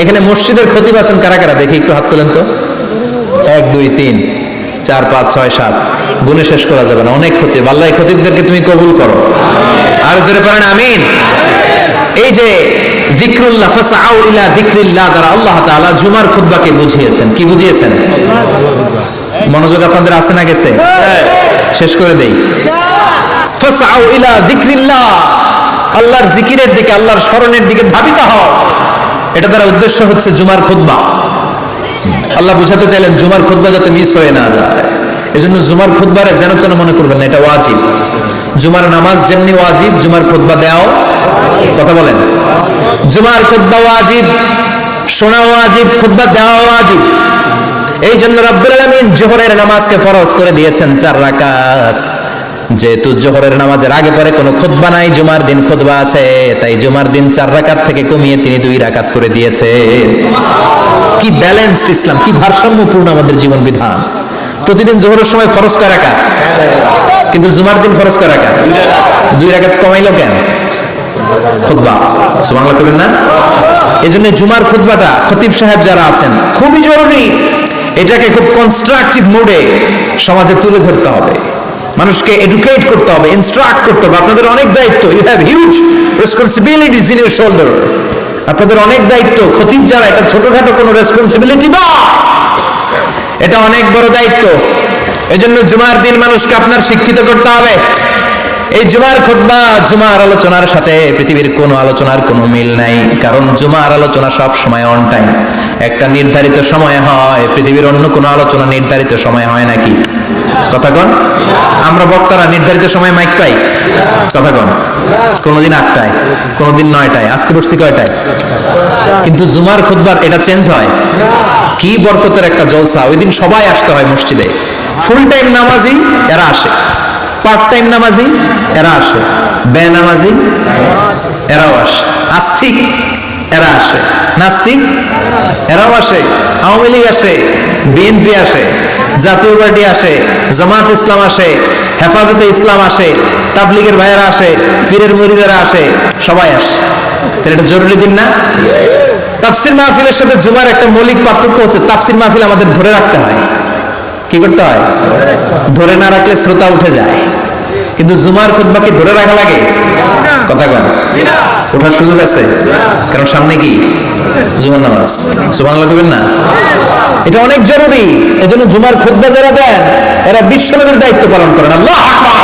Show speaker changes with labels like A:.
A: এখানে মসজিদের খতিব আছেন কারা কারা দেখি একটু হাত তোলেন তো। 1 2 3 4 5 6 7 গুণে শেষ করা যাবে না, অনেক খতিব। আল্লাহ এই খতিবদেরকে তুমি কবুল করো, আর জোরে পড়েন আমিন। এই যে যিকরুল্লাহ ফাসআউ ইলা যিকরিল্লাহ দ্বারা আল্লাহ তাআলা জুমার খুতবাকে বুঝিয়েছেন। কি বুঝিয়েছেন? মনোযোগ আপনাদের আছে না গেছে? শেষ করে দেই। ফাসআউ ইলা যিকরিল্লাহ, আল্লাহর জিকিরের দিকে, আল্লাহর স্মরণের দিকে ধাবিত হও। এটা দ্বারা উদ্দেশ্য হচ্ছে জুমার খুতবা। আল্লাহ বুঝাতে চাইলেন জুমার খুতবা যাতে মিস হয়ে না যায়, এজন্য জুমার খুতবারে যেন তেন মনে করবেন না, এটা ওয়াজিব। জুমার নামাজ যেমনি ওয়াজিব, জুমার খুতবা দেওয়াও, কথা বলেন, জুমার খুতবা ওয়াজিব, শোনা ওয়াজিব, খুতবা দেওয়া ওয়াজিব। এই জন্য রব্বুল আলামিন জোহরের নামাজকে ফরজ করে দিয়েছেন 4 রাকাত। যেহেতু জোহরের নামাজের আগে পরে কোনো খুতবা নাই, জুমার দিন খুতবা আছে, তাই জুমার দিন 4 রাকাত থেকে কমিয়ে তিনি 2 রাকাত করে দিয়েছে। কি ব্যালেন্সড ইসলাম, কি ভারসাম্যপূর্ণ আমাদের জীবন বিধান। প্রতিদিন জোহরের সময় ফরজ কয় রাকাত, কিন্তু জুমার দিন ফরজ কয় রাকাত? 2 রাকাত কমাইলো কেন? খুতবা, সুবহানাল্লাহ করবেন না? এজন্য জুমার খুতবাটা খতিব সাহেব যারা আছেন খুবই জরুরি। এটাকে খুব কনস্ট্রাকটিভ মোডে সমাজে তুলে ধরতে হবে, মানুষকে এডুকেট করতে হবে, ইনস্ট্রাক্ট করতে হবে। আপনাদের অনেক দায়িত্ব, you have huge responsibilities in your shoulder. আপনাদের অনেক দায়িত্ব। খতিব যারা, এটা ছোটখাটো কোনো রেসপন্সিবিলিটি না, এটা অনেক বড় দায়িত্ব। এজন্য জুমার দিন মানুষকে আপনার শিক্ষিত করতে হবে। এই জুমার খুতবা, জুমার আলোচনার সাথে পৃথিবীর কোনো আলোচনার কোনো মিল নাই, কারণ জুমার আলোচনা সব সময় অন টাইম, একটা নির্ধারিত সময় হয়। পৃথিবীর অন্য কোনো আলোচনা নির্ধারিত সময় হয় নাকি? কথা কন। আমরা বক্তারা নির্ধারিত সময় মাইক পাই? কথা কন। কোনদিন 8টায়, কোনদিন 9টায়, আজকে বসছি কয়টায়? কিন্তু জুমার খুতবার এটা চেঞ্জ হয়। কি বরকতের একটা জলসা! ওই দিন সবাই আসতে হয় মসজিদে। ফুল টাইম নামাজি এরা আসে, পার্ট টাইম নামাজি এরা আসে, বেনামাজি এরাও আসে, আস্তিক এরা আসে, নাস্তিক এরাও আসে, আওয়ামী লীগ আসে, বিএনপি আসে, জাতীয় পার্টি আসে, জামাত ইসলাম আসে, হেফাজতে ইসলাম আসে, তাবলীগের ভাইয়েরা আসে, পীরের মুরিদেরা আসে, সবাই আসে। তাহলে এটা জরুরি দিন না? তাফসির মাহফিলের সাথে জুমার একটা মৌলিক পার্থক্য হচ্ছে, তাফসির মাহফিল আমাদের ধরে রাখতে হয়। কি করতে হয়? ধরে না রাখলে শ্রোতা উঠে যায়। কিন্তু জুমার খুতবা কি ধরে রাখা লাগে? কথা কন। ওঠার সুযোগ আছে, কারণ সামনে কি জুমার নামাজ। সুবহানাল্লাহ বলবেন না? এটা অনেক জরুরি। এজন্য জুমার খুতবা যারা দেন এরা বিশ্বনবীর দায়িত্ব পালন করেন। আল্লাহু আকবার।